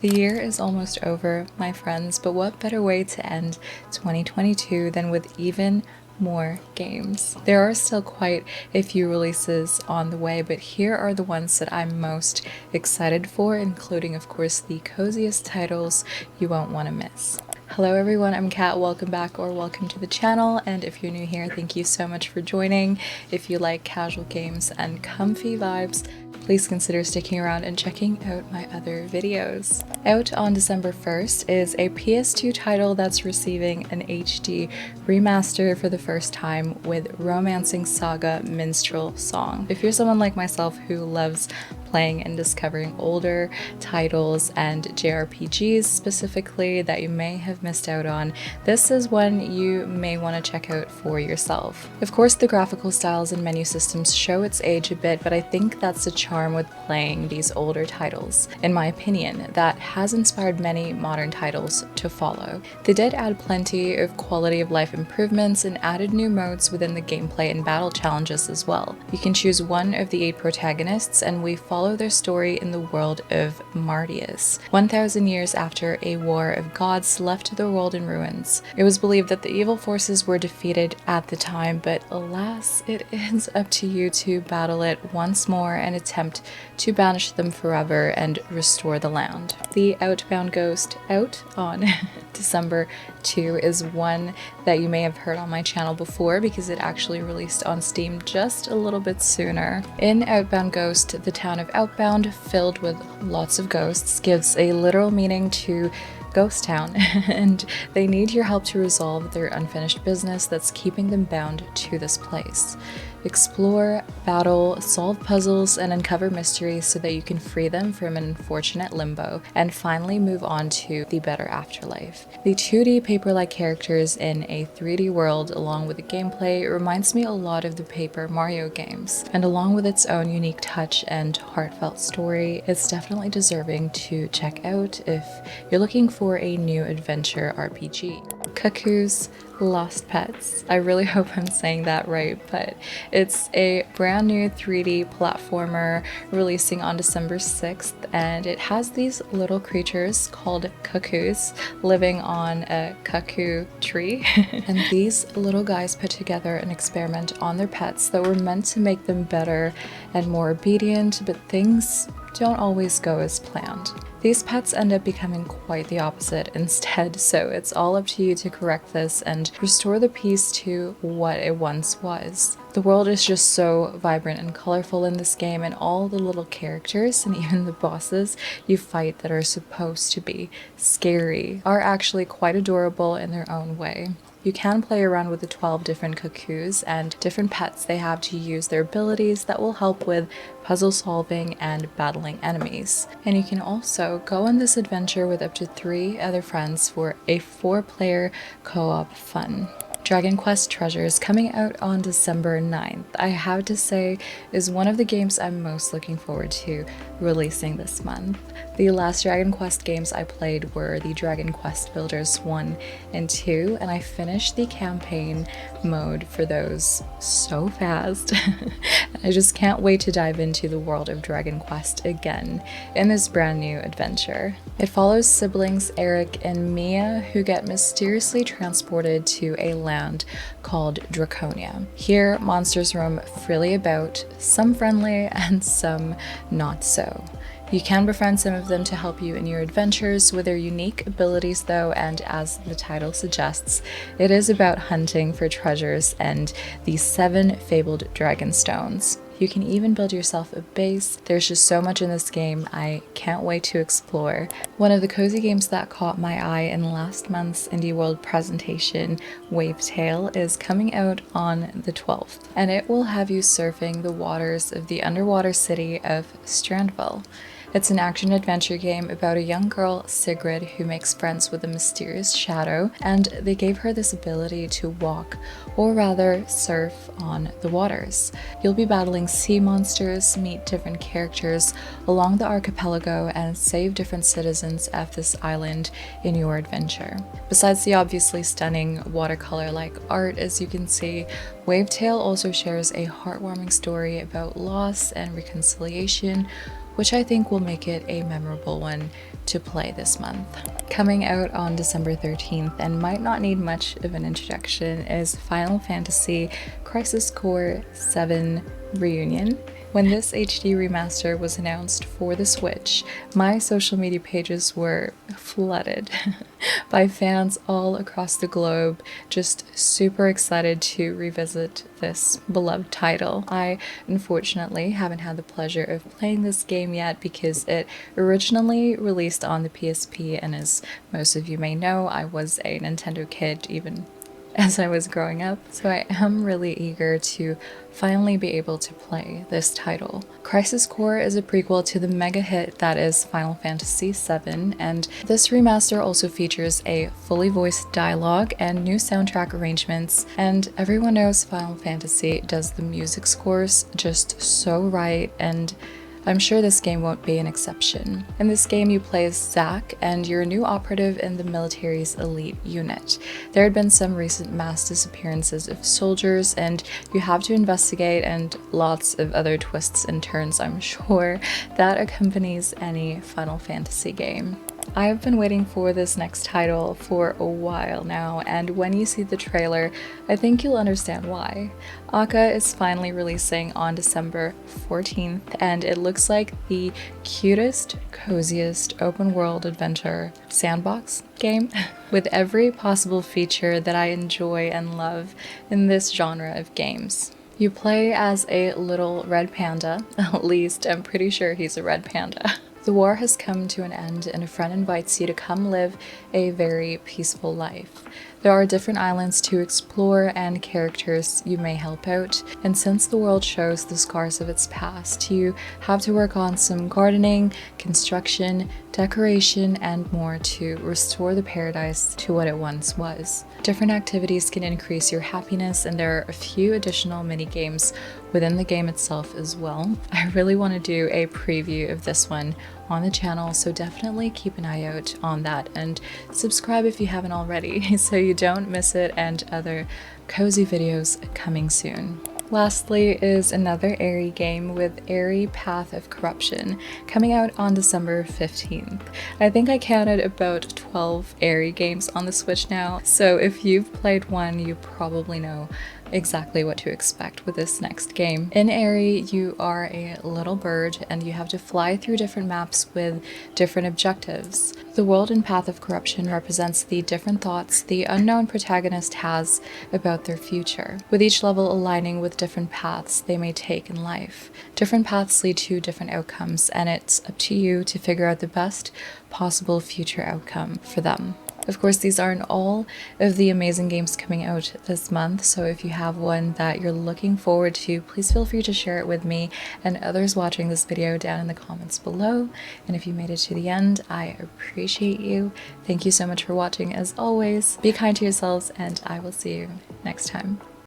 The year is almost over, my friends, but what better way to end 2022 than with even more games? There are still quite a few releases on the way, but here are the ones that I'm most excited for, including, of course, the coziest titles you won't want to miss. Hello everyone, I'm Kat. Welcome back or welcome to the channel, and if you're new here, thank you so much for joining. If you like casual games and comfy vibes, please consider sticking around and checking out my other videos. Out on December 1st is a PS2 title that's receiving an HD remaster for the first time with romancing SaGa Minstrel song. If you're someone like myself who loves playing and discovering older titles and JRPGs specifically that you may have missed out on, this is one you may want to check out for yourself. Of course, the graphical styles and menu systems show its age a bit, but I think that's the charm with playing these older titles, in my opinion, that has inspired many modern titles to follow. They did add plenty of quality of life improvements and added new modes within the gameplay and battle challenges as well. You can choose one of the 8 protagonists, and we follow their story in the world of Martius, 1,000 years after a war of gods left the world in ruins. It was believed that the evil forces were defeated at the time, but alas, it is up to you to battle it once more and attempt to banish them forever and restore the land. The Outbound Ghost, out on December 2, is one that you may have heard on my channel before because it actually released on Steam just a little bit sooner. In Outbound Ghost, the town of Outbound, filled with lots of ghosts, gives a literal meaning to Ghost Town, and they need your help to resolve their unfinished business that's keeping them bound to this place. Explore, battle, solve puzzles, and uncover mysteries so that you can free them from an unfortunate limbo and finally move on to the better afterlife. The 2D paper-like characters in a 3D world along with the gameplay reminds me a lot of the Paper Mario games, and along with its own unique touch and heartfelt story, it's definitely deserving to check out if you're looking for a new adventure RPG. Kukoos Lost Pets. I really hope I'm saying that right, but it's a brand new 3D platformer releasing on December 6th, and it has these little creatures called Kukoos living on a cuckoo tree. And these little guys put together an experiment on their pets that were meant to make them better and more obedient, but things don't always go as planned. These pets end up becoming quite the opposite instead, so it's all up to you to correct this and restore the peace to what it once was. The world is just so vibrant and colorful in this game, and all the little characters and even the bosses you fight that are supposed to be scary are actually quite adorable in their own way. You can play around with the 12 different Kukoos and different pets they have to use their abilities that will help with puzzle solving and battling enemies. And you can also go on this adventure with up to 3 other friends for a 4-player co-op fun. Dragon Quest Treasures, coming out on December 9th, I have to say is one of the games I'm most looking forward to releasing this month. The last Dragon Quest games I played were the Dragon Quest Builders 1 and 2, and I finished the campaign mode for those so fast. I just can't wait to dive into the world of Dragon Quest again in this brand new adventure. It follows siblings Eric and Mia who get mysteriously transported to a land called Draconia. Here, monsters roam freely about, some friendly and some not so. You can befriend some of them to help you in your adventures with their unique abilities though, and as the title suggests, it is about hunting for treasures and the 7 fabled dragon stones. You can even build yourself a base. There's just so much in this game I can't wait to explore. One of the cozy games that caught my eye in last month's Indie World presentation, Wavetale, is coming out on the 12th, and it will have you surfing the waters of the underwater city of Strandville. It's an action-adventure game about a young girl, Sigrid, who makes friends with a mysterious shadow, and they gave her this ability to walk, or rather surf, on the waters. You'll be battling sea monsters, meet different characters along the archipelago, and save different citizens of this island in your adventure. Besides the obviously stunning watercolor-like art, as you can see, Wavetale also shares a heartwarming story about loss and reconciliation which I think will make it a memorable one to play this month. Coming out on December 13th and might not need much of an introduction is Final Fantasy Crisis Core 7 Reunion. When this HD remaster was announced for the Switch, my social media pages were flooded by fans all across the globe, just super excited to revisit this beloved title. I unfortunately haven't had the pleasure of playing this game yet because it originally released on the PSP, and as most of you may know, I was a Nintendo kid even as I was growing up, so I am really eager to finally be able to play this title. Crisis Core is a prequel to the mega hit that is Final Fantasy VII, and this remaster also features a fully voiced dialogue and new soundtrack arrangements, and everyone knows Final Fantasy does the music scores just so right, and I'm sure this game won't be an exception. In this game, you play as Zack, and you're a new operative in the military's elite unit. There had been some recent mass disappearances of soldiers, and you have to investigate, and lots of other twists and turns, I'm sure, that accompanies any Final Fantasy game. I've been waiting for this next title for a while now, and when you see the trailer, I think you'll understand why. SaGa is finally releasing on December 14th, and it looks like the cutest, coziest open world adventure sandbox game with every possible feature that I enjoy and love in this genre of games. You play as a little red panda, at least I'm pretty sure he's a red panda. The war has come to an end, and a friend invites you to come live a very peaceful life. There are different islands to explore and characters you may help out, and since the world shows the scars of its past, you have to work on some gardening, construction, decoration, and more to restore the paradise to what it once was. Different activities can increase your happiness, and there are a few additional mini games within the game itself as well. I really want to do a preview of this one on the channel, so definitely keep an eye out on that and subscribe if you haven't already so you don't miss it, and other cozy videos coming soon. Lastly is another Aery game with Aery Path of Corruption, coming out on December 15th. I think I counted about 12 Aery games on the Switch now, so if you've played one, you probably know exactly what to expect with this next game. In Aery, you are a little bird and you have to fly through different maps with different objectives. The world in Path of Corruption represents the different thoughts the unknown protagonist has about their future, with each level aligning with different paths they may take in life. Different paths lead to different outcomes, and it's up to you to figure out the best possible future outcome for them. Of course, these aren't all of the amazing games coming out this month, so if you have one that you're looking forward to, please feel free to share it with me and others watching this video down in the comments below. And if you made it to the end, I appreciate you. Thank you so much for watching as always. Be kind to yourselves, and I will see you next time.